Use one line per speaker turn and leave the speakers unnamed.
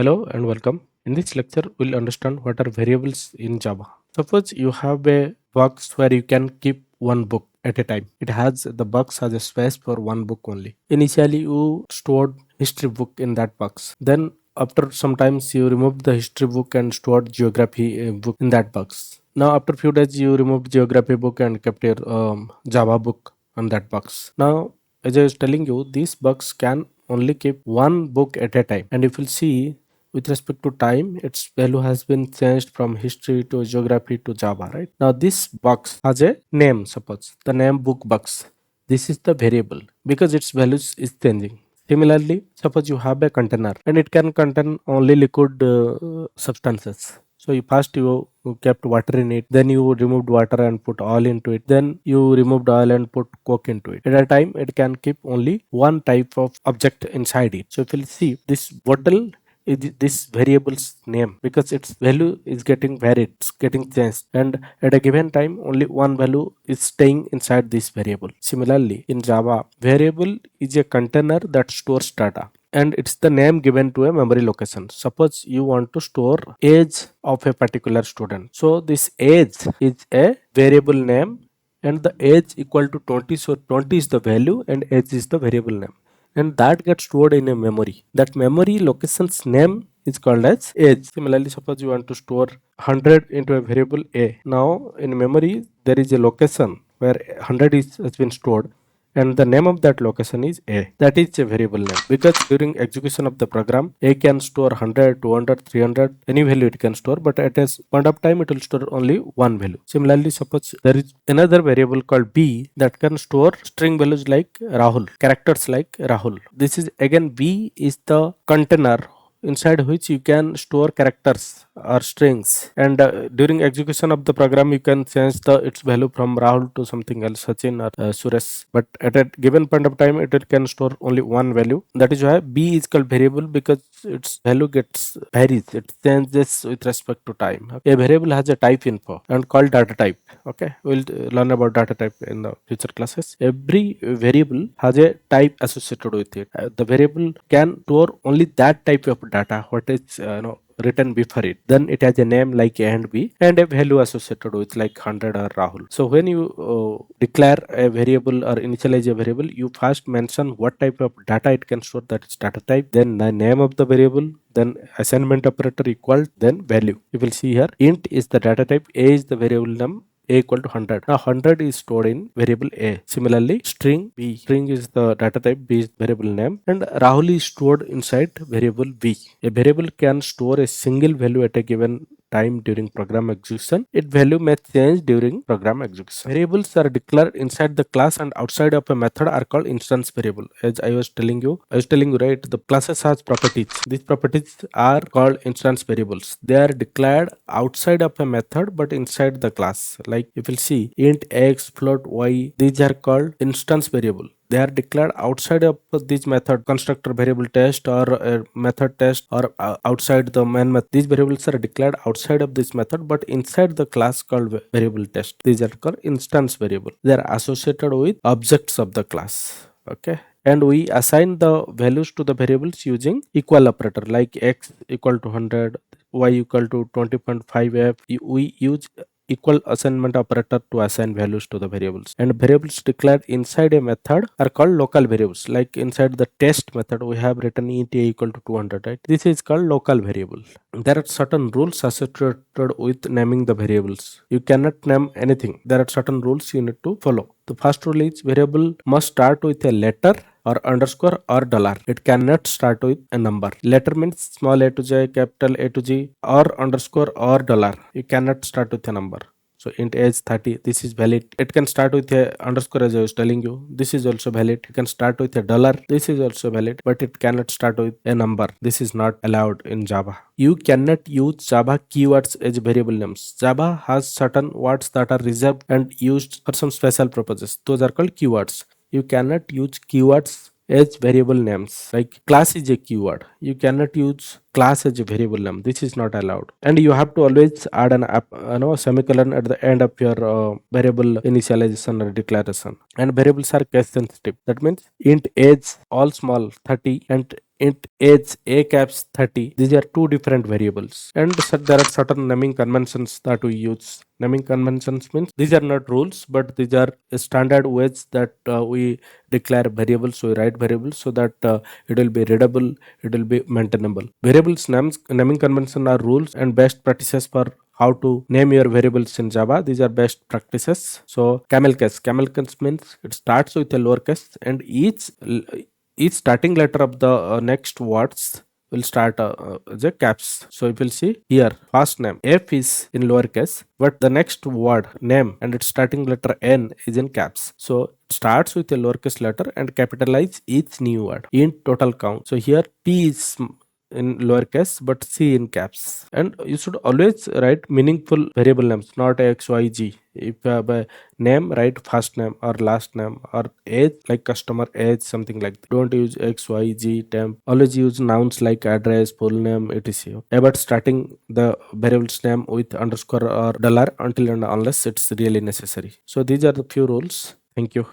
Hello and welcome. In this lecture, we'll understand what are variables in Java. Suppose you have a box where you can keep one book at a time. The box has a space for one book only. Initially, you stored history book in that box. Then after sometimes you removed the history book and stored geography book in that box. Now after few days you removed geography book and kept your Java book on that box. Now as I was telling you, this box can only keep one book at a time. And if you'll see, with respect to time, its value has been changed from history to geography to Java, right? Now this box has a name, suppose the name book box. This is the variable because its values is changing. Similarly, suppose you have a container and it can contain only liquid substances. So you kept water in it, then you removed water and put oil into it, then you removed oil and put coke into it. At a time, it can keep only one type of object inside it. So if you see this bottle is this variable's name because its value is getting varied, it's getting changed, and at a given time only one value is staying inside this variable. Similarly, in Java, variable is a container that stores data and it's the name given to a memory location. Suppose you want to store age of a particular student. So this age is a variable name and the age equal to 20. So 20 is the value and age is the variable name. And that gets stored in a memory. That memory location's name is called as age. Similarly, suppose you want to store 100 into a variable a. Now in memory there is a location where 100 has been stored and the name of that location is a. That is a variable name because during execution of the program a can store 100, 200, 300, any value it can store, but at a point of time it will store only one value. Similarly, suppose there is another variable called b that can store string values like Rahul, characters like Rahul. This is again b is the container inside which you can store characters or strings, and during execution of the program you can change its value from Rahul to something else, Sachin or Suresh, but at a given point of time it can store only one value. That is why b is called variable because its value gets varies, it changes with respect to time. A variable has a type info and called data type. Okay, we'll learn about data type in the future classes. Every variable has a type associated with it. The variable can store only that type of data what is written before it. Then it has a name like a and b and a value associated with like 100 or Rahul. So when you declare a variable or initialize a variable, you first mention what type of data it can store, that is data type, then the name of the variable, then assignment operator equal, then value. You will see here int is the data type, a is the variable name, a equal to 100. Now 100 is stored in variable a. Similarly, string b, string is the data type, b is variable name, and Rahul is stored inside variable b. A variable can store a single value at a given time during program execution. Its value may change during program execution. Variables are declared inside the class and outside of a method are called instance variable. As I was telling you right, the classes has properties. These properties are called instance variables. They are declared outside of a method but inside the class. Like if you see int x, float y, these are called instance variable. They are declared outside of this method, constructor variable test or method test, or outside the main method. These variables are declared outside of this method but inside the class called variable test. These are called instance variable. They are associated with objects of the class. Okay, and we assign the values to the variables using equal operator, like x equal to 100, y equal to 20.5f. We use equal assignment operator to assign values to the variables, and variables declared inside a method are called local variables. Like inside the test method we have written int a equal to 200, right? This is called local variable. There are certain rules associated with naming the variables. You cannot name anything. There are certain rules you need to follow. The first rule is variable must start with a letter or underscore or dollar. It cannot start with a number. Letter means small a to j, capital A to G, or underscore or dollar. You cannot start with a number. So int age 30, this is valid. It can start with a underscore, as I was telling you. This is also valid. It can start with a dollar. This is also valid, but it cannot start with a number. This is not allowed in Java. You cannot use Java keywords as variable names. Java has certain words that are reserved and used for some special purposes. Those are called keywords. You cannot use keywords as variable names. Like class is a keyword. You cannot use class as a variable name. This is not allowed. And you have to always add an semicolon at the end of your variable initialization or declaration. And variables are case sensitive. That means int age all small 30 and int age a caps 30. These are two different variables, and there are certain naming conventions that we use. Naming conventions means these are not rules, but these are standard ways that we declare variables. We write variables so that it will be readable, it will be maintainable. Variables names naming convention are rules and best practices for how to name your variables in Java. These are best practices. So camel case. Camel case means it starts with a lowercase, and each starting letter of the next words will start the caps. So you will see here first name F is in lowercase, but the next word name and its starting letter N is in caps. So it starts with a lowercase letter and capitalize each new word in total count. So here P is in lowercase but C in caps. And you should always write meaningful variable names, not XYZ. If you have a name, write first name or last name or age, like customer age, something like that. Don't use XYZ temp. Always use nouns like address, full name, etc. About starting the variable's name with underscore or dollar until and unless it's really necessary. So these are the few rules. Thank you.